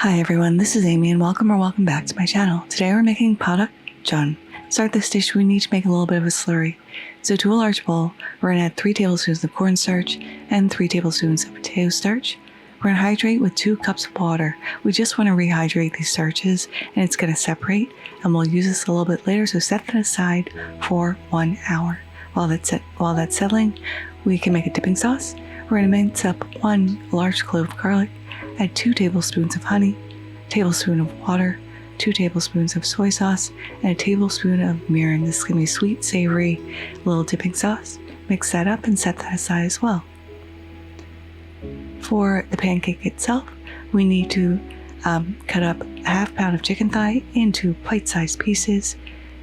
Hi everyone, this is Amy and welcome back to my channel. Today we're making Padakjeon. To start this dish, we need to make a little bit of a slurry. So to a large bowl, we're going to add 3 tablespoons of cornstarch and 3 tablespoons of potato starch. We're going to hydrate with 2 cups of water. We just want to rehydrate these starches and it's going to separate, and we'll use this a little bit later, so set that aside for 1 hour. While that's settling, we can make a dipping sauce. We're going to mince up 1 large clove of garlic, add 2 tablespoons of honey, a tablespoon of water, 2 tablespoons of soy sauce, and a tablespoon of mirin. This is going to be sweet, savory, little dipping sauce. Mix that up and set that aside as well. For the pancake itself, we need to cut up a half pound of chicken thigh into bite-sized pieces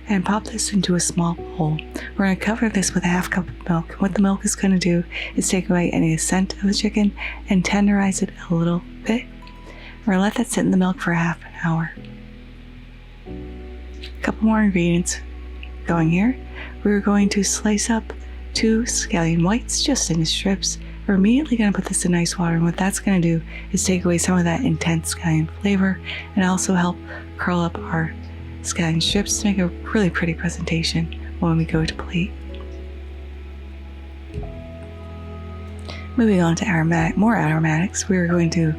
and pop this into a small bowl. We're going to cover this with a half cup of milk. What the milk is going to do is take away any scent of the chicken and tenderize it a little bit. We're going to let that sit in the milk for half an hour. A couple more ingredients going here. We're going to slice up 2 scallion whites just in strips. We're immediately going to put this in ice water, and what that's going to do is take away some of that intense scallion flavor and also help curl up our scallion strips to make a really pretty presentation when we go to plate. Moving on to more aromatics, we are going to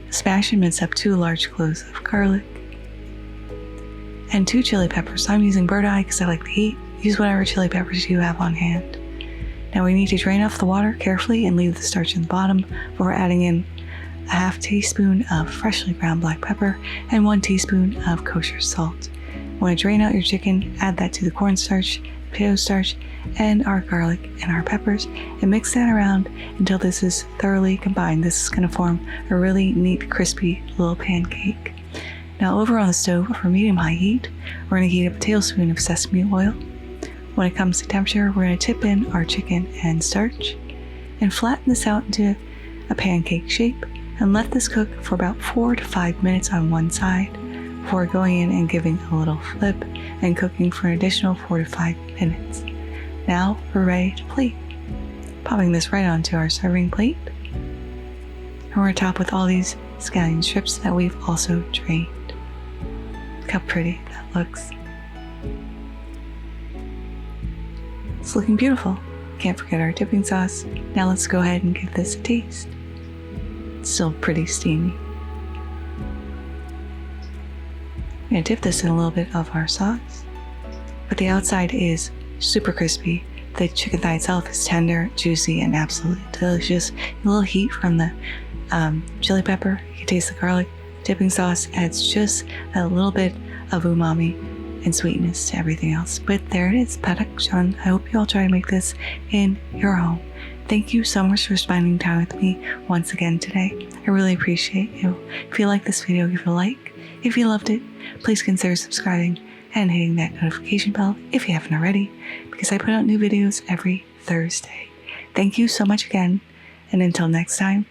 smash and mince up 2 large cloves of garlic and 2 chili peppers. I'm using bird eye because I like the heat. Use whatever chili peppers you have on hand. Now we need to drain off the water carefully and leave the starch in the bottom before adding in a half teaspoon of freshly ground black pepper and 1 teaspoon of kosher salt. Want to drain out your chicken, add that to the cornstarch, potato starch, and our garlic and our peppers, and mix that around until this is thoroughly combined. This is going to form a really neat, crispy little pancake. Now over on the stove for medium-high heat, we're going to heat up a tablespoon of sesame oil. When it comes to temperature, we're going to tip in our chicken and starch and flatten this out into a pancake shape and let this cook for about 4 to 5 minutes on one side before going in and giving a little flip and cooking for an additional 4 to 5 minutes. Now we're ready to plate. Popping this right onto our serving plate, and we're going to top with all these scallion strips that we've also drained. Look how pretty that looks. It's looking beautiful. Can't forget our dipping sauce. Now let's go ahead and give this a taste. It's still pretty steamy. I'm going to dip this in a little bit of our sauce, but the outside is super crispy. The chicken thigh itself is tender, juicy, and absolutely delicious. A little heat from the chili pepper. You can taste the garlic. Dipping sauce adds just a little bit of umami and sweetness to everything else. But there it is, Padakjeon. I hope you all try to make this in your home. Thank you so much for spending time with me once again today. I really appreciate you. If you like this video, give it a like. If you loved it, please consider subscribing and hitting that notification bell if you haven't already, because I put out new videos every Thursday. Thank you so much again, and until next time,